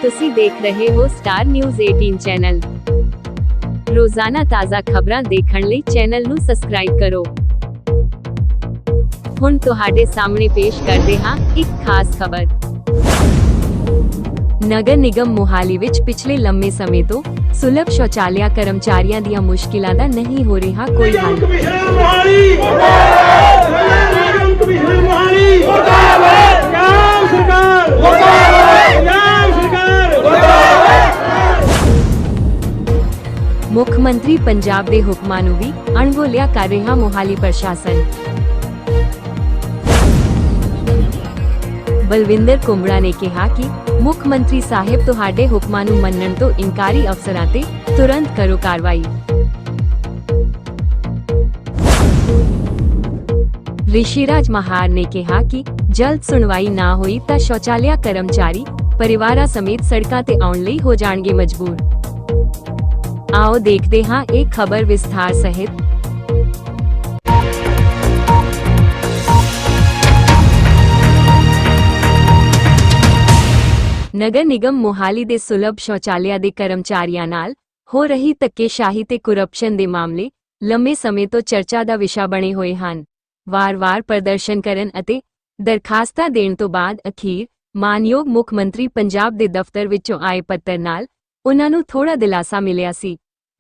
ਤੁਸੀਂ ਦੇਖ ਰਹੇ ਹੋ ਸਟਾਰ ਨਿਊਜ਼ 18 ਚੈਨਲ। ਰੋਜ਼ਾਨਾ ਤਾਜ਼ਾ ਖਬਰਾਂ ਦੇਖਣ ਲਈ ਚੈਨਲ ਨੂੰ ਸਬਸਕ੍ਰਾਈਬ ਕਰੋ। ਹੁਣ ਤੁਹਾਡੇ ਸਾਹਮਣੇ ਪੇਸ਼ ਕਰਦੇ ਹਾਂ ਇੱਕ ਖਾਸ ਖਬਰ। ਨਗਰ ਨਿਗਮ ਮੋਹਾਲੀ ਵਿੱਚ ਪਿਛਲੇ ਲੰਮੇ ਸਮੇਂ ਤੋਂ ਸੁਲਭ ਸ਼ੌਚਾਲਿਆ ਕਰਮਚਾਰੀਆਂ ਦੀਆਂ ਮੁਸ਼ਕਿਲਾਂ ਦਾ ਨਹੀਂ ਹੋ ਰਿਹਾ ਕੋਈ ਹੱਲ। ਮੁੱਖ ਮੰਤਰੀ ਪੰਜਾਬ ਦੇ ਹੁਕਮਾਂ ਨੂੰ ਵੀ ਅਣਗੌਲਿਆ ਕਰ ਰਿਹਾ ਮੋਹਾਲੀ ਪ੍ਰਸ਼ਾਸਨ। ਬਲਵਿੰਦਰ ਕੁੰਬੜਾ ਨੇ ਕਿਹਾ ਕਿ ਮੁੱਖ ਮੰਤਰੀ ਸਾਹਿਬ ਤੁਹਾਡੇ ਹੁਕਮਾਂ ਨੂੰ ਮੰਨਣ ਤੋਂ ਇਨਕਾਰੀ ਅਫਸਰਾਂ ਤੇ ਤੁਰੰਤ ਕਰੋ ਕਾਰਵਾਈ। ਰਿਸ਼ੀਰਾਜ ਮਹਾਰ ਨੇ ਕਿਹਾ ਕਿ ਜਲਦ ਸੁਣਵਾਈ ਨਾ ਹੋਈ ਤਾਂ ਸ਼ੌਚਾਲਿਆ ਕਰਮਚਾਰੀ ਪਰਿਵਾਰਾਂ ਸਮੇਤ ਸੜਕਾਂ ਤੇ ਆਉਣ ਲਈ ਹੋ ਜਾਣਗੇ ਮਜਬੂਰ। आओ देखते हाँ एक खबर विस्तार सहित। नगर निगम मोहाली दे सुलभ शौचालिया दे कर्मचारियों नाल हो रही धक्केशाही ते करप्शन दे मामले लंबे समय तो चर्चा दा विषय बने हुए हन। वार-वार प्रदर्शन करन अते दरखास्तां देण तो बाद अखीर मानयोग मुख मंत्री पंजाब दे दफ्तर विचों आए पत्र नाल उन्हां नूं थोड़ा दिलासा मिलिया सी।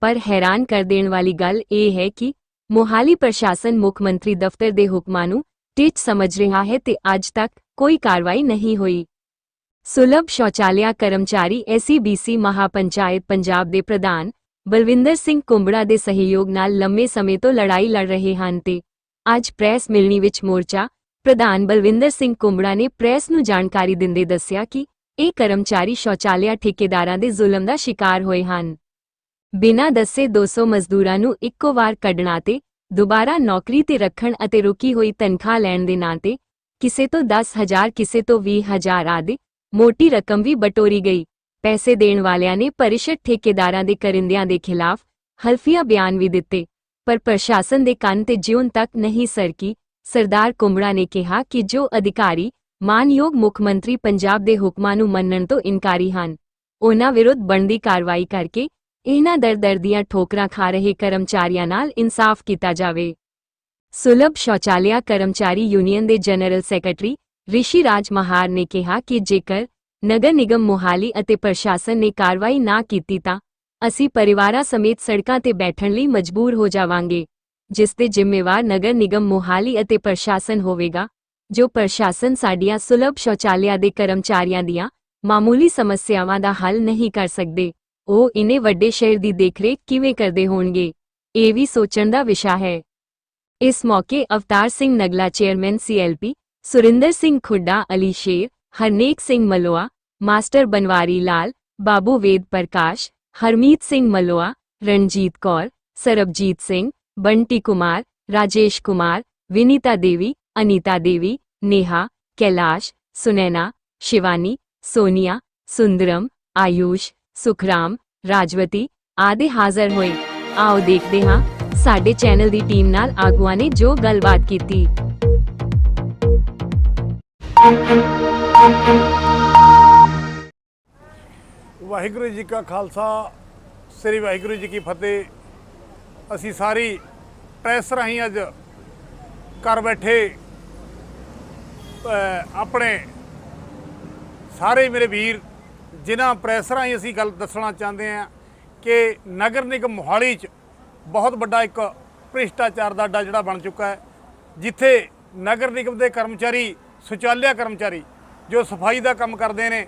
पर हैरान कर देण वाली गल यह है कि मोहाली प्रशासन मुख मंत्री दफ्तर दे हुक्मां नूं टिच समझ रहा है ते अज तक कोई कार्रवाई नहीं हुई। सुलभ शौचालिया कर्मचारी SEBC महापंचायत पंजाब दे प्रधान बलविंदर सिंह कुंबड़ा दे सहयोग नाल लंबे समय तो लड़ाई लड़ रहे हन ते अज प्रैस मिलनी विच मोर्चा प्रधान बलविंदर सिंह कुंबड़ा ने प्रैस नूं जानकारी दिंदे दस्सिया कि ਇਹ ਕਰਮਚਾਰੀ ਸ਼ੌਚਾਲਿਆ ਠੇਕੇਦਾਰਾਂ ਦੇ ਜ਼ੁਲਮ ਦਾ ਸ਼ਿਕਾਰ ਹੋਏ ਹਨ। ਬਿਨਾਂ ਦੱਸੇ 200 ਮਜ਼ਦੂਰਾਂ ਨੂੰ ਇੱਕੋ ਵਾਰ ਕੱਢਣਾ ਤੇ ਦੁਬਾਰਾ ਨੌਕਰੀ ਤੇ ਰੱਖਣ ਅਤੇ ਰੁਕੀ ਹੋਈ ਤਨਖਾਹ ਲੈਣ ਦੇ ਨਾਂ ਤੇ ਕਿਸੇ ਤੋਂ 10,000 ਕਿਸੇ ਤੋਂ 20,000 ਆਦਿ ਮੋਟੀ ਰਕਮ ਵੀ ਬਟੋਰੀ ਗਈ। ਪੈਸੇ ਦੇਣ ਵਾਲਿਆਂ ਨੇ ਪਰਿਸ਼ਦ ਠੇਕੇਦਾਰਾਂ ਦੇ ਕਰਿੰਦਿਆਂ ਦੇ ਖਿਲਾਫ ਹਲਫੀਆ ਬਿਆਨ ਵੀ ਦਿੱਤੇ, ਪਰ ਪ੍ਰਸ਼ਾਸਨ ਦੇ ਕੰਨ ਤੇ ਜਿਉਂ ਤੱਕ ਨਹੀਂ ਸਰਕੀ। ਸਰਦਾਰ ਕੁੰਬੜਾ ਨੇ ਕਿਹਾ ਕਿ ਜੋ ਅਧਿਕਾਰੀ ਮਾਨਯੋਗ ਮੁੱਖ ਮੰਤਰੀ ਪੰਜਾਬ ਦੇ ਹੁਕਮਾਂ ਨੂੰ ਮੰਨਣ ਤੋਂ ਇਨਕਾਰੀ ਹਨ, ਉਹਨਾਂ ਵਿਰੁੱਧ ਬਣਦੀ ਕਾਰਵਾਈ ਕਰਕੇ ਇਹਨਾਂ ਦਰ ਦੀਆਂ ਠੋਕਰਾਂ ਖਾ ਰਹੇ ਕਰਮਚਾਰੀਆਂ ਨਾਲ ਇਨਸਾਫ ਕੀਤਾ ਜਾਵੇ। ਸੁਲਭ ਸ਼ੌਚਾਲਿਆ ਕਰਮਚਾਰੀ ਯੂਨੀਅਨ ਦੇ ਜਨਰਲ ਸੈਕਟਰੀ ਰਿਸ਼ੀਰਾਜ ਮਹਾਰ ਨੇ ਕਿਹਾ ਕਿ ਜੇਕਰ ਨਗਰ ਨਿਗਮ ਮੋਹਾਲੀ ਅਤੇ ਪ੍ਰਸ਼ਾਸਨ ਨੇ ਕਾਰਵਾਈ ਨਾ ਕੀਤੀ ਤਾਂ ਅਸੀਂ ਪਰਿਵਾਰਾਂ ਸਮੇਤ ਸੜਕਾਂ ਤੇ ਬੈਠਣ ਲਈ ਮਜਬੂਰ ਹੋ ਜਾਵਾਂਗੇ, ਜਿਸ ਦੇ ਜ਼ਿੰਮੇਵਾਰ ਨਗਰ ਨਿਗਮ ਮੋਹਾਲੀ ਅਤੇ ਪ੍ਰਸ਼ਾਸਨ ਹੋਵੇਗਾ। ਜੋ ਪ੍ਰਸ਼ਾਸਨ ਸਾਡੀਆਂ ਸੁਲਭ ਸ਼ੌਚਾਲਿਆ ਦੇ ਕਰਮਚਾਰੀਆਂ ਦੀਆਂ ਮਾਮੂਲੀ ਸਮੱਸਿਆਵਾਂ ਦਾ ਹੱਲ ਨਹੀਂ ਕਰ ਸਕਦੇ, ਉਹ ਇਨੇ ਵੱਡੇ ਸ਼ਹਿਰ ਦੀ ਦੇਖਰੇਖ ਕਿਵੇਂ ਕਰਦੇ ਹੋਣਗੇ, ਇਹ ਵੀ ਸੋਚਣ ਦਾ ਵਿਸ਼ਾ ਹੈ। ਇਸ ਮੌਕੇ ਅਵਤਾਰ ਸਿੰਘ ਨਗਲਾ ਚੇਅਰਮੈਨ CLP, ਸੁਰਿੰਦਰ ਸਿੰਘ ਖੁੱਡਾ, ਅਲੀ ਸ਼ੇਰ, ਹਰਨੇਕ ਸਿੰਘ ਮਲੋਆ, ਮਾਸਟਰ ਬਨਵਾਰੀ ਲਾਲ, ਬਾਬੂ ਵੇਦ ਪ੍ਰਕਾਸ਼, ਹਰਮੀਤ ਸਿੰਘ ਮਲੋਆ, ਰਣਜੀਤ ਕੌਰ, ਸਰਬਜੀਤ ਸਿੰਘ, ਬੰਟੀ ਕੁਮਾਰ, ਰਾਜੇਸ਼ ਕੁਮਾਰ, ਵਿਨੀਤਾ ਦੇਵੀ, अनीता देवी, नेहा, कैलाश, सुनैना, शिवानी, सोनिया, सुंदरम, आयुष, सुखराम, राजवती आदि हाजर होए। आओ देखते हाँ साडे चैनल दी टीम नाल आगुआं ने जो गलबात कीती। वाहिगुरू जी का खालसा, श्री वाहिगुरू जी की फतेह। असी सारी प्रैस राही अज घर बैठे अपने सारे मेरे वीर जिन्हां प्रैस राही असी गल दसना चाहते हैं कि नगर निगम मोहाली च बहुत बड़ा एक भ्रिष्टाचार का अड्डा जिहड़ा बन चुका है, जिथे नगर निगम के कर्मचारी शौचालिया कर्मचारी जो सफाई का काम करते हैं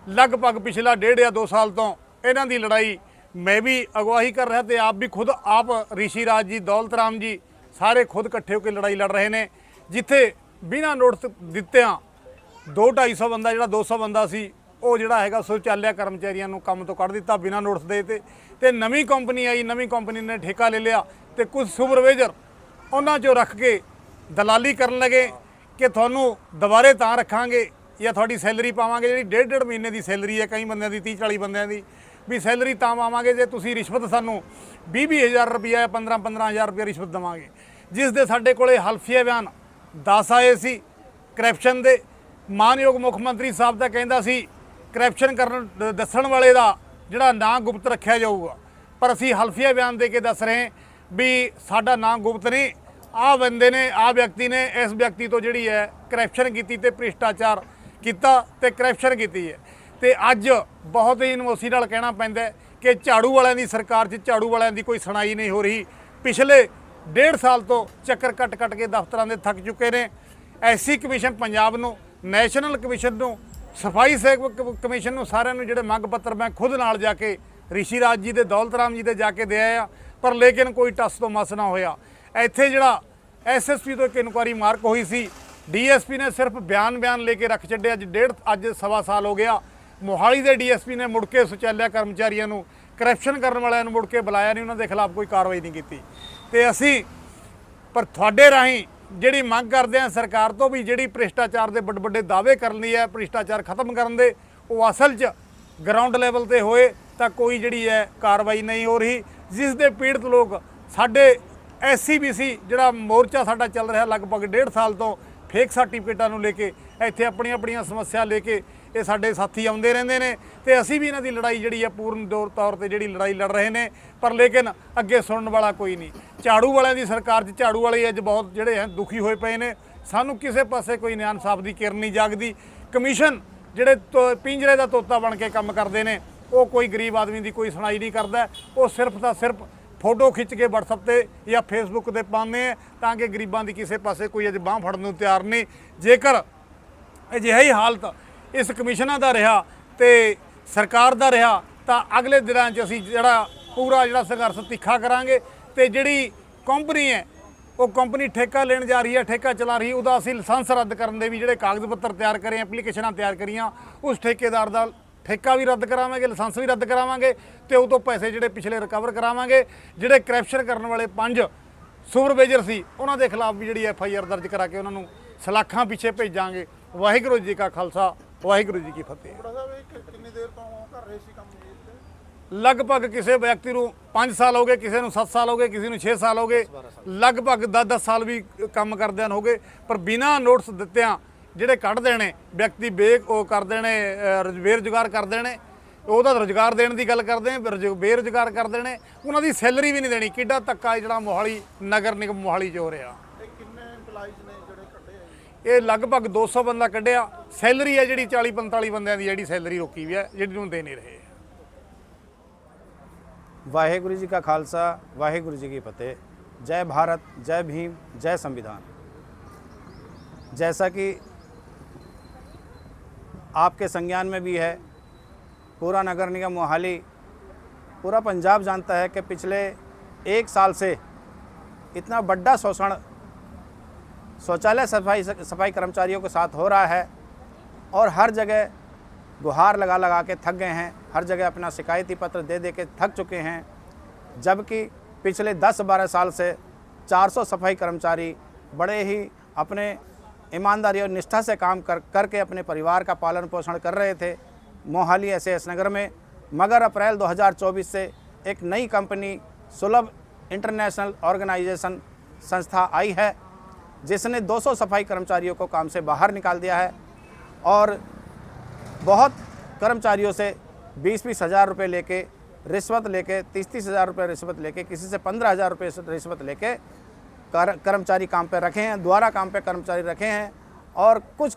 लगभग पिछला 1.5 या 2 साल तो इन्हां दी लड़ाई मैं भी अगवाही कर रहा तो आप भी खुद आप ऋषिराज जी, दौलत राम जी सारे खुद इकट्ठे होकर लड़ाई लड़ रहे हैं, जिथे बिना नोटिस दित्तियां 200-250 बंदा जिहड़ा 200 बंदा सी वो जिहड़ा हैगा शौचालिया कर्मचारियों नूं काम तो कढ़ दिता बिना नोटिस दे ते नवीं कंपनी आई, नवीं कंपनी ने ठेका ले लिया तो कुछ सुपरवाइजर उन्हां चों रख के दलाली करन लगे कि तुहानूं दुबारे तां रखांगे या तुहाडी सैलरी पावांगे जिहड़ी 1.5 महीने की सैलरी है, कई बंदियां दी 30-40 बंदियां दी भी सैलरी तां पावांगे जे तुसीं रिश्वत सानूं 20-20 हज़ार रुपया या 15-15 हज़ार रुपया रिश्वत देवांगे, जिस दे साडे कोले हल्फीया बयान 10 आए सी करप्शन दे। मानयोग मुख मंत्री साहब तो कहता सी ਕਰਪਸ਼ਨ ਕਰਨ ਦੱਸਣ ਵਾਲੇ ਦਾ ਜਿਹੜਾ ਨਾਂ ਗੁਪਤ ਰੱਖਿਆ ਜਾਊਗਾ, ਪਰ ਅਸੀਂ ਹਲਫੀਆ ਬਿਆਨ ਦੇ ਕੇ ਦੱਸ ਰਹੇ ਵੀ ਸਾਡਾ ਨਾਂ ਗੁਪਤ ਨਹੀਂ। ਆਹ ਬੰਦੇ ਨੇ, ਆਹ ਵਿਅਕਤੀ ਨੇ ਇਸ ਵਿਅਕਤੀ ਤੋਂ ਜਿਹੜੀ ਹੈ ਕਰਪਸ਼ਨ ਕੀਤੀ ਤੇ ਭ੍ਰਿਸ਼ਟਾਚਾਰ ਕੀਤਾ ਤੇ ਕਰਪਸ਼ਨ ਕੀਤੀ ਹੈ। ਤੇ ਅੱਜ ਬਹੁਤ ਹੀ ਨਮੋਸੀ ਨਾਲ ਕਹਿਣਾ ਪੈਂਦਾ ਹੈ ਕਿ ਝਾੜੂ ਵਾਲਿਆਂ ਦੀ ਸਰਕਾਰ 'ਚ ਝਾੜੂ ਵਾਲਿਆਂ ਦੀ ਕੋਈ ਸੁਣਾਈ ਨਹੀਂ ਹੋ ਰਹੀ। ਪਿਛਲੇ 1.5 ਸਾਲ ਤੋਂ ਚੱਕਰ ਕੱਟ ਕੇ ਦਫ਼ਤਰਾਂ ਦੇ ਥੱਕ ਚੁੱਕੇ ਨੇ। ਐਸਸੀ ਕਮਿਸ਼ਨ ਪੰਜਾਬ ਨੂੰ, ਨੈਸ਼ਨਲ ਕਮਿਸ਼ਨ ਨੂੰ, ਸਫਾਈ ਸੇਵਕ ਕਮਿਸ਼ਨ ਨੂੰ, ਸਾਰਿਆਂ ਨੂੰ ਜਿਹੜੇ ਮੰਗ ਪੱਤਰ ਮੈਂ ਖੁਦ ਨਾਲ ਜਾ ਕੇ ਰਿਸ਼ੀ ਰਾਜ ਜੀ ਦੇ, ਦੌਲਤ ਰਾਮ ਜੀ ਦੇ ਜਾ ਕੇ ਦੇ ਆਇਆ, ਪਰ ਲੇਕਿਨ ਕੋਈ ਟੱਸ ਤੋਂ ਮਸ ਨਾ ਹੋਇਆ। ਇੱਥੇ ਜਿਹੜਾ ਐਸਐਸਪੀ ਤੋਂ ਇੱਕ ਇਨਕੁਆਰੀ ਮਾਰਕ ਹੋਈ ਸੀ, ਡੀਐਸਪੀ ਨੇ ਸਿਰਫ ਬਿਆਨ ਲੈ ਕੇ ਰੱਖ ਛੱਡਿਆ। ਅੱਜ ਸਵਾ ਸਾਲ ਹੋ ਗਿਆ। ਮੋਹਾਲੀ ਦੇ ਡੀਐਸਪੀ ਨੇ ਮੁੜ ਕੇ ਸ਼ੌਚਾਲਿਆ ਕਰਮਚਾਰੀਆਂ ਨੂੰ, ਕਰਪਸ਼ਨ ਕਰਨ ਵਾਲਿਆਂ ਨੂੰ ਮੁੜ ਕੇ ਬੁਲਾਇਆ ਨਹੀਂ, ਉਹਨਾਂ ਦੇ ਖਿਲਾਫ ਕੋਈ ਕਾਰਵਾਈ ਨਹੀਂ ਕੀਤੀ। ਤੇ ਅਸੀਂ ਪਰ ਤੁਹਾਡੇ ਰਾਹੀਂ ਜਿਹੜੀ ਮੰਗ ਕਰਦੇ ਆ ਸਰਕਾਰ ਤੋਂ ਵੀ, ਜਿਹੜੀ ਭ੍ਰਿਸ਼ਟਾਚਾਰ ਦੇ ਵੱਡੇ ਦਾਅਵੇ ਕਰਨੀ ਹੈ ਭ੍ਰਿਸ਼ਟਾਚਾਰ ਖਤਮ ਕਰਨ ਦੇ, ਉਹ ਅਸਲ 'ਚ ਗਰਾਊਂਡ ਲੈਵਲ ਤੇ ਹੋਏ ਤਾਂ ਕੋਈ ਜਿਹੜੀ ਹੈ ਕਾਰਵਾਈ ਨਹੀਂ ਹੋ ਰਹੀ। ਜਿਸ ਦੇ ਪੀੜਤ ਲੋਕ ਸਾਡੇ ਐਸਸੀਬੀਸੀ ਜਿਹੜਾ ਮੋਰਚਾ ਸਾਡਾ ਚੱਲ ਰਿਹਾ ਲਗਭਗ 1.5 ਸਾਲ ਤੋਂ, ਫੇਕ ਸਰਟੀਫਿਕੇਟਾਂ ਨੂੰ ਲੈ ਕੇ ਇੱਥੇ ਆਪਣੀਆਂ ਸਮੱਸਿਆ ਲੈ ਕੇ ਇਹ ਸਾਡੇ ਸਾਥੀ ਆਉਂਦੇ ਰਹਿੰਦੇ ਨੇ ਤੇ ਅਸੀਂ ਵੀ ਇਹਨਾਂ ਦੀ ਲੜਾਈ ਜਿਹੜੀ ਹੈ ਪੂਰਨ ਤੌਰ ਤੇ ਜਿਹੜੀ ਲੜਾਈ ਲੜ ਰਹੇ ਨੇ, ਪਰ ਲੇਕਿਨ ਅੱਗੇ ਸੁਣਨ ਵਾਲਾ ਕੋਈ ਨਹੀਂ। ਝਾੜੂ ਵਾਲਿਆਂ ਦੀ ਸਰਕਾਰ 'ਚ ਝਾੜੂ ਵਾਲੇ ਅੱਜ ਬਹੁਤ ਜਿਹੜੇ ਹੈ ਦੁਖੀ ਹੋਏ ਪਏ ਨੇ। ਸਾਨੂੰ ਕਿਸੇ ਪਾਸੇ ਕੋਈ ਨਿਆਂ ਇਨਸਾਫ ਦੀ ਕਿਰਨ ਨਹੀਂ ਜਾਗਦੀ। ਕਮਿਸ਼ਨ ਜਿਹੜੇ ਪਿੰਜਰੇ ਦਾ ਤੋਤਾ ਬਣ ਕੇ ਕੰਮ ਕਰਦੇ ਨੇ, ਉਹ ਕੋਈ ਗਰੀਬ ਆਦਮੀ ਦੀ ਕੋਈ ਸੁਣਾਈ ਨਹੀਂ ਕਰਦਾ। ਉਹ ਸਿਰਫ ਤਾਂ ਸਿਰਫ ਫੋਟੋ ਖਿੱਚ ਕੇ WhatsApp ਤੇ ਜਾਂ Facebook ਤੇ ਪਾਉਂਦੇ ਆ ਤਾਂ ਕਿ ਗਰੀਬਾਂ ਦੀ ਕਿਸੇ ਪਾਸੇ ਕੋਈ ਅੱਜ ਬਾਂਹ ਫੜਨ ਨੂੰ ਤਿਆਰ ਨਹੀਂ। ਜੇਕਰ ਅਜਿਹਾ ਹੀ ਹਾਲਤ ਇਸ ਕਮਿਸ਼ਨਾਂ ਦਾ ਰਿਹਾ ਤੇ ਸਰਕਾਰ ਦਾ ਰਿਹਾ ਤਾਂ ਅਗਲੇ ਦਿਨਾਂ 'ਚ ਅਸੀਂ ਪੂਰਾ ਸੰਘਰਸ਼ ਤਿੱਖਾ ਕਰਾਂਗੇ। ਤੇ ਜਿਹੜੀ ਕੰਪਨੀ ਹੈ, ਉਹ ਕੰਪਨੀ ਠੇਕਾ ਲੈਣ ਜਾ ਰਹੀ ਹੈ, ਠੇਕਾ ਚਲਾ ਰਹੀ, ਉਹਦਾ ਅਸੀਂ ਲਾਇਸੈਂਸ ਰੱਦ ਕਰਨ ਦੇ ਵੀ ਜਿਹੜੇ ਕਾਗਜ਼ ਪੱਤਰ ਤਿਆਰ ਕਰੇ, ਐਪਲੀਕੇਸ਼ਨਾਂ ਤਿਆਰ ਕਰੀਆਂ, ਉਸ ਠੇਕੇਦਾਰ ਦਾ ਠੇਕਾ ਵੀ ਰੱਦ ਕਰਾਵਾਂਗੇ, ਲਾਇਸੈਂਸ ਵੀ ਰੱਦ ਕਰਾਵਾਂਗੇ ਤੇ ਉਹ ਤੋਂ ਪੈਸੇ ਜਿਹੜੇ ਪਿਛਲੇ ਰਿਕਵਰ ਕਰਾਵਾਂਗੇ। ਜਿਹੜੇ ਕਰਪਸ਼ਨ ਕਰਨ ਵਾਲੇ 5 ਸੁਪਰਵਾਈਜ਼ਰ ਸੀ, ਉਹਨਾਂ ਦੇ ਖਿਲਾਫ ਵੀ ਜਿਹੜੀ FIR ਦਰਜ ਕਰਾ ਕੇ ਉਹਨਾਂ ਨੂੰ ਸਲਾਖਾਂ ਪਿੱਛੇ ਭੇਜਾਂਗੇ। ਵਾਹਿਗੁਰੂ ਜੀ ਕਾ ਖਾਲਸਾ, ਵਾਹਿਗੁਰੂ ਜੀ ਕੀ ਫਤਿਹ। ਕਿੰਨੀ ਦੇਰ ਤੋਂ ਕਰ ਰਹੇ ਸੀ ਕੰਮ ਜੀ? ਲਗਭਗ ਕਿਸੇ ਵਿਅਕਤੀ ਨੂੰ 5 ਸਾਲ ਹੋ ਗਏ, ਕਿਸੇ ਨੂੰ 7 ਸਾਲ ਹੋ ਗਏ, ਕਿਸੇ ਨੂੰ 6 ਸਾਲ ਹੋ ਗਏ, ਲਗਭਗ 10 ਸਾਲ ਵੀ ਕੰਮ ਕਰਦਿਆਂ ਹੋ ਗਏ। ਪਰ ਬਿਨਾਂ ਨੋਟਿਸ ਦਿੱਤਿਆਂ ਜਿਹੜੇ ਕੱਢ ਦੇਣੇ ਵਿਅਕਤੀ ਉਹ ਕਰ ਦੇਣੇ, ਬੇਰੁਜ਼ਗਾਰ ਕਰ ਦੇਣੇ, ਉਹਦਾ ਰੁਜ਼ਗਾਰ ਦੇਣ ਦੀ ਗੱਲ ਕਰਦੇ ਆ, ਬੇਰੁਜ਼ਗਾਰ ਕਰ ਦੇਣੇ, ਉਹਨਾਂ ਦੀ ਸੈਲਰੀ ਵੀ ਨਹੀਂ ਦੇਣੀ। ਕਿੱਡਾ ਧੱਕਾ ਜਿਹੜਾ ਮੋਹਾਲੀ ਨਗਰ ਨਿਗਮ ਮੋਹਾਲੀ 'ਚ ਹੋ ਰਿਹਾ। ਇਹ ਕਿੰਨੇ EMPLOYEES ਨੇ ਜਿਹੜੇ ਕੱਢੇ ਆ? ਇਹ ਲਗਭਗ 200 ਬੰਦਾ ਕੱਢਿਆ। ਸੈਲਰੀ ਹੈ ਜਿਹੜੀ 40-45 ਬੰਦਿਆਂ ਦੀ ਜਿਹੜੀ ਸੈਲਰੀ ਰੋਕੀ ਵੀ ਹੈ, ਜਿਹੜੀ ਨੂੰ ਦੇ ਨਹੀਂ ਰਹੇ। वाहेगुरु जी का खालसा, वाहेगुरु जी की फतेह। जय भारत, जय भीम, जय संविधान। जैसा कि आपके संज्ञान में भी है, पूरा नगर निगम मोहाली, पूरा पंजाब जानता है कि पिछले 1 साल से इतना बड़ा शोषण शौचालय सफाई कर्मचारियों के साथ हो रहा है और हर जगह गुहार लगा के थक गए हैं। हर जगह अपना शिकायती पत्र दे के थक चुके हैं। जबकि पिछले 10-12 साल से 400 सफाई कर्मचारी बड़े ही अपने ईमानदारी और निष्ठा से काम करके अपने परिवार का पालन पोषण कर रहे थे मोहाली SAS नगर में। मगर अप्रैल 2024 से एक नई कंपनी सुलभ इंटरनेशनल ऑर्गेनाइजेशन संस्था आई है, जिसने 200 सफाई कर्मचारियों को काम से बाहर निकाल दिया है और बहुत कर्मचारियों से 20-20 हज़ार रुपये लेके रिश्वत लेके 30-30 हज़ार रुपये रिश्वत लेके, किसी से 15,000 रुपये रिश्वत लेके कर्मचारी काम पे रखे हैं, द्वारा काम पे कर्मचारी रखे हैं। और कुछ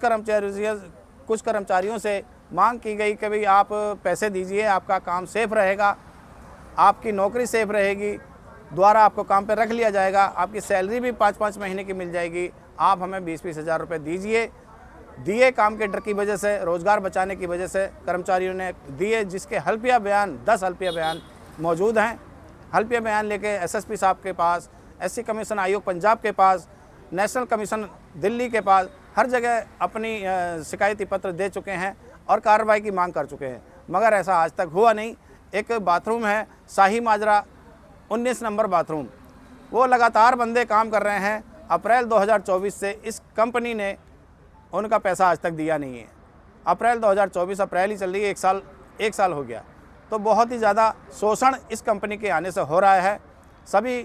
कर्मचारियों से मांग की गई कि भाई आप पैसे दीजिए, आपका काम सेफ रहेगा, आपकी नौकरी सेफ रहेगी, द्वारा आपको काम पे रख लिया जाएगा, आपकी सैलरी भी 5-5 महीने की मिल जाएगी, आप हमें 20-20 हज़ार रुपये दीजिए। दिए काम के डर की वजह से, रोज़गार बचाने की वजह से कर्मचारियों ने दिए, जिसके हल्फिया बयान 10 हल्फिया बयान मौजूद हैं। हल्फिया बयान लेके SSP साहब के पास, SC कमीशन आयोग पंजाब के पास, नेशनल कमीशन दिल्ली के पास, हर जगह अपनी शिकायती पत्र दे चुके हैं और कार्रवाई की मांग कर चुके हैं, मगर ऐसा आज तक हुआ नहीं। एक बाथरूम है शाही माजरा 19 नंबर बाथरूम, वो लगातार बंदे काम कर रहे हैं। अप्रैल 2024 से इस कंपनी ने उनका पैसा आज तक दिया नहीं है। अप्रैल 2024 अप्रैल ही चल रही है, 1 साल हो गया। तो बहुत ही ज़्यादा शोषण इस कंपनी के आने से हो रहा है। सभी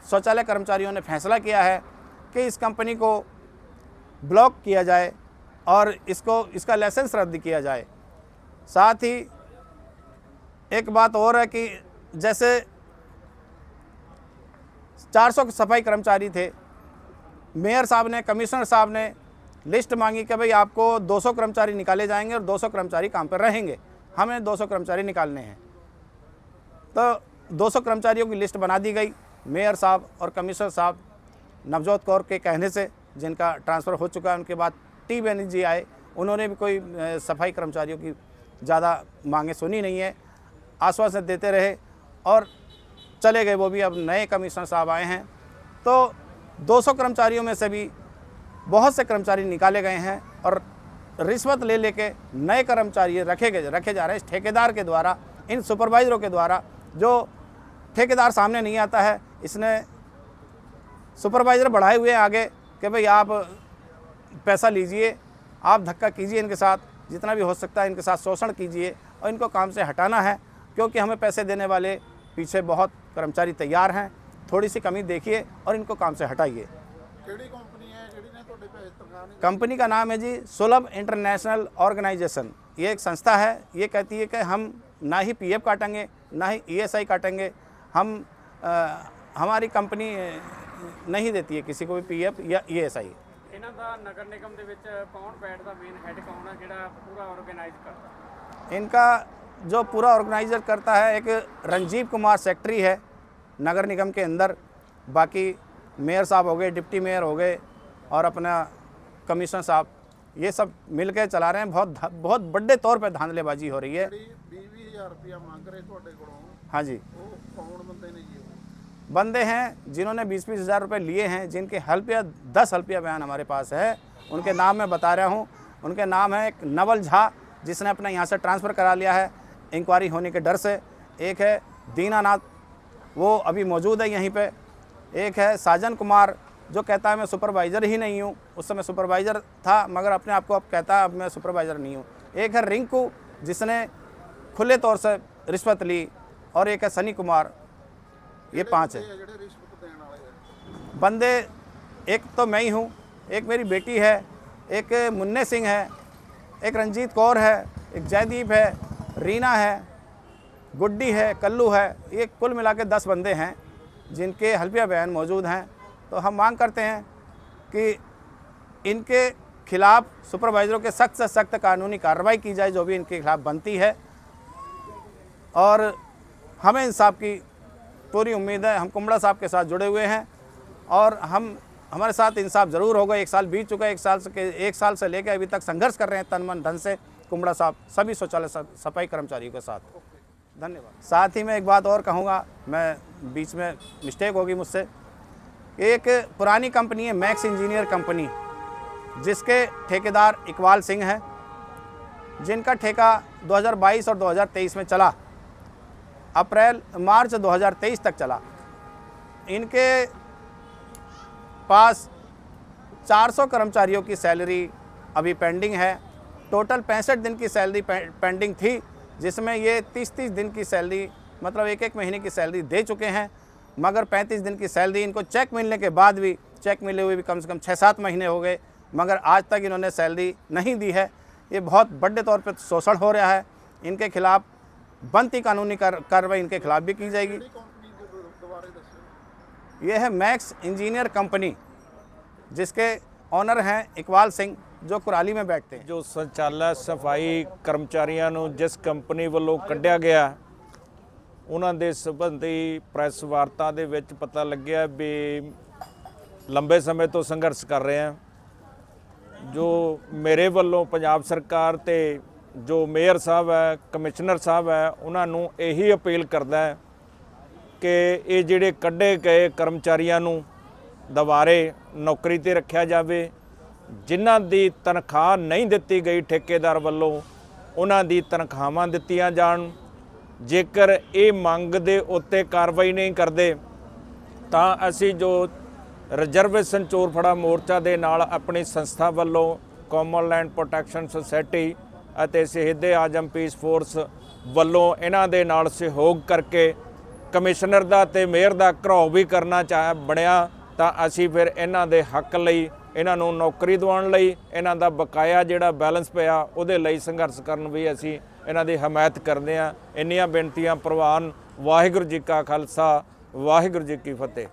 शौचालय कर्मचारियों ने फैसला किया है कि इस कंपनी को ब्लॉक किया जाए और इसका लाइसेंस रद्द किया जाए। साथ ही एक बात और है कि जैसे 400 सफाई कर्मचारी थे, मेयर साहब ने, कमिश्नर साहब ने लिस्ट मांगी कि भाई आपको 200 कर्मचारी निकाले जाएंगे और 200 कर्मचारी काम पर रहेंगे, हमें 200 कर्मचारी निकालने हैं। तो 200 कर्मचारियों की लिस्ट बना दी गई। मेयर साहब और कमिश्नर साहब नवजोत कौर के कहने से, जिनका ट्रांसफ़र हो चुका है, उनके बाद टी बनर्जी आए, उन्होंने भी कोई सफाई कर्मचारियों की ज़्यादा मांगे सुनी नहीं है, आश्वासन देते रहे और चले गए वो भी। अब नए कमिश्नर साहब आए हैं तो 200 कर्मचारियों में से भी बहुत से कर्मचारी निकाले गए हैं और रिश्वत ले लेके नए कर्मचारी रखे जा रहे हैं इस ठेकेदार के द्वारा, इन सुपरवाइज़रों के द्वारा। जो ठेकेदार सामने नहीं आता है, इसने सुपरवाइज़र बढ़ाए हुए हैं आगे कि भाई आप पैसा लीजिए, आप धक्का कीजिए इनके साथ, जितना भी हो सकता है इनके साथ शोषण कीजिए और इनको काम से हटाना है, क्योंकि हमें पैसे देने वाले पीछे बहुत कर्मचारी तैयार हैं। थोड़ी सी कमी देखिए और इनको काम से हटाइए। ਕਿਹੜੀ ਕੰਪਨੀ ਹੈ ਜਿਹੜੀ ਨੇ ਤੁਹਾਡੇ ਪੈਸੇ ਤਨਖਾਹ ਨਹੀਂ कंपनी का नाम है जी सुलभ इंटरनेशनल ऑर्गेनाइजेशन। ये एक संस्था है, ये कहती है कि हम ना ही पीएफ काटेंगे, ना ही ईएसआई काटेंगे। हमारी कंपनी नहीं देती है किसी को भी पीएफ या ईएसआई। ਇਹਨਾਂ ਦਾ ਨਗਰ ਨਿਗਮ ਦੇ ਵਿੱਚ ਕੌਣ ਬੈਠਦਾ, ਮੇਨ ਹੈਡ ਕੌਣ ਹੈ ਜਿਹੜਾ ਪੂਰਾ ਆਰਗੇਨਾਈਜ਼ ਕਰਦਾ? इनका जो पूरा ऑर्गेनाइजर करता है एक रंजीव कुमार सेक्रेटरी है नगर निगम के अंदर। बाकी मेयर साहब हो गए, डिप्टी मेयर हो गए और अपना कमिश्नर साहब, ये सब मिल के चला रहे हैं। बहुत बड़े तौर पे धांधलेबाजी हो रही है। ਜਿਹੜੀ 20,000 ਰੁਪਇਆ ਮੰਗ ਰਹੇ ਤੁਹਾਡੇ ਕੋਲੋਂ, हाँ जी, ਉਹ ਕੌਣ ਬੰਦੇ ਨੇ ਜੀ? ਉਹ बंदे हैं जिन्होंने 20-20 हज़ार रुपये लिए हैं, जिनके हल्फिया 10 हल्फिया बयान हमारे पास है। उनके नाम मैं बता रहा हूँ। उनके नाम है एक नवल झा, जिसने अपने यहाँ से ट्रांसफ़र करा लिया है इंक्वायरी होने के डर से। एक है दीनानाथ, वो अभी मौजूद है यहीं पे। एक है साजन कुमार, जो कहता है मैं सुपरवाइज़र ही नहीं हूँ, उस समय सुपरवाइज़र था मगर अपने आप को अब कहता है अब मैं सुपरवाइज़र नहीं हूँ। एक है रिंकू, जिसने खुले तौर से रिश्वत ली, और एक है सनी कुमार। ये 5 है ਜਿਹੜੇ ਰਿਸ਼ਵਤ ਦੇਣ ਵਾਲੇ ਆ। बंदे। एक तो मैं ही हूँ, एक मेरी बेटी है, एक मुन्ने सिंह है, एक रंजीत कौर है, एक जयदीप है, रीना है, गुड्डी है, कल्लू है। ये कुल मिला के 10 बंदे हैं जिनके हल्फिया बयान मौजूद हैं। तो हम मांग करते हैं कि इनके खिलाफ़ सुपरवाइज़रों के सख्त से सख्त कानूनी कार्रवाई की जाए, जो भी इनके खिलाफ़ बनती है। और हमें इंसाफ की पूरी उम्मीद है। हम कुमड़ा साहब के साथ जुड़े हुए हैं और हमारे साथ इंसाफ ज़रूर होगा। 1 साल बीत चुका है, 1 साल से लेकर अभी तक संघर्ष कर रहे हैं तन मन धन से कुमड़ा साहब सभी शौचालय सफाई कर्मचारियों के साथ। धन्यवाद। साथ ही मैं एक बात और कहूँगा, मैं बीच में मिस्टेक होगी मुझसे। एक पुरानी कंपनी है मैक्स इंजीनियर कंपनी, जिसके ठेकेदार इकबाल सिंह हैं, जिनका ठेका 2022 और 2023 में चला, मार्च 2023 तक चला। इनके पास 400 कर्मचारियों की सैलरी अभी पेंडिंग है। टोटल 65 दिन की सैलरी पेंडिंग थी, जिसमें ये 30-30 दिन की सैलरी, मतलब 1-1 महीने की सैलरी दे चुके हैं। मगर 35 दिन की सैलरी इनको चेक मिलने के बाद भी, चेक मिले हुए भी कम से कम 6-7 महीने हो गए, मगर आज तक इन्होंने सैलरी नहीं दी है। ये बहुत बड़े तौर पर शोषण हो रहा है। इनके खिलाफ़ बनती कानूनी कार्रवाई इनके खिलाफ़ भी की जाएगी। ਕਿਹੜੀ ਕੰਪਨੀ ਦੇ ਦੁਬਾਰੇ ਦੱਸੋ? ये है मैक्स इंजीनियर कंपनी, जिसके ऑनर हैं इकबाल सिंह, जो कुराली में बैठते हैं। जो संचालक सफाई ਕਰਮਚਾਰੀਆਂ ਨੂੰ ਜਿਸ ਕੰਪਨੀ ਵੱਲੋਂ ਕੱਢਿਆ ਗਿਆ, ਉਹਨਾਂ ਦੇ ਸੰਬੰਧੀ ਪ੍ਰੈਸ ਵਾਰਤਾ ਦੇ ਵਿੱਚ ਪਤਾ ਲੱਗਿਆ ਵੀ ਲੰਬੇ ਸਮੇਂ ਤੋਂ ਸੰਘਰਸ਼ ਕਰ ਰਹੇ ਆ। ਜੋ ਮੇਰੇ ਵੱਲੋਂ ਪੰਜਾਬ ਸਰਕਾਰ ਤੇ ਜੋ ਮੇਅਰ ਸਾਹਿਬ ਹੈ, ਕਮਿਸ਼ਨਰ ਸਾਹਿਬ ਹੈ, ਉਹਨਾਂ ਨੂੰ ਇਹੀ ਅਪੀਲ ਕਰਦਾ ਹੈ ਕਿ ਇਹ ਜਿਹੜੇ ਕੱਢੇ ਗਏ ਕਰਮਚਾਰੀਆਂ ਨੂੰ ਦੁਬਾਰੇ ਨੌਕਰੀ ਤੇ ਰੱਖਿਆ ਜਾਵੇ। ਜਿਨ੍ਹਾਂ ਦੀ ਤਨਖਾਹ ਨਹੀਂ ਦਿੱਤੀ ਗਈ ਠੇਕੇਦਾਰ ਵੱਲੋਂ, ਉਹਨਾਂ ਦੀ ਤਨਖਾਹਾਂ ਦਿੱਤੀਆਂ ਜਾਣ। ਜੇਕਰ ਇਹ ਮੰਗ ਦੇ ਉੱਤੇ ਕਾਰਵਾਈ ਨਹੀਂ ਕਰਦੇ ਤਾਂ ਅਸੀਂ ਜੋ ਰਿਜ਼ਰਵੇਸ਼ਨ ਚੋਰ ਫੜਾ ਮੋਰਚਾ ਦੇ ਨਾਲ ਆਪਣੀ ਸੰਸਥਾ ਵੱਲੋਂ ਕਾਮਨ ਲੈਂਡ ਪ੍ਰੋਟੈਕਸ਼ਨ ਸੁਸਾਇਟੀ ਅਤੇ ਸ਼ਹੀਦੇ ਆਜ਼ਮ ਪੀਸ ਫੋਰਸ ਵੱਲੋਂ ਇਹਨਾਂ ਦੇ ਨਾਲ ਸਹਿਯੋਗ ਕਰਕੇ ਕਮਿਸ਼ਨਰ ਦਾ ਤੇ ਮੇਅਰ ਦਾ ਘਰਾਓ ਵੀ ਕਰਨਾ ਬਣਿਆ ਤਾਂ ਅਸੀਂ ਫਿਰ ਇਹਨਾਂ ਦੇ ਹੱਕ ਲਈ ਇਹਨਾਂ ਨੂੰ ਨੌਕਰੀ ਦਿਵਾਉਣ ਲਈ, ਇਹਨਾਂ ਦਾ ਬਕਾਇਆ ਜਿਹੜਾ ਬੈਲੈਂਸ ਪਿਆ ਉਹਦੇ ਲਈ ਸੰਘਰਸ਼ ਕਰਨ ਵੀ ਅਸੀਂ ਇਹਨਾਂ ਦੀ ਹਮਾਇਤ ਕਰਦੇ ਹਾਂ। ਇੰਨੀਆਂ ਬੇਨਤੀਆਂ ਪ੍ਰਵਾਨ। ਵਾਹਿਗੁਰੂ ਜੀ ਕਾ ਖਾਲਸਾ, ਵਾਹਿਗੁਰੂ ਜੀ ਕੀ ਫਤਿਹ।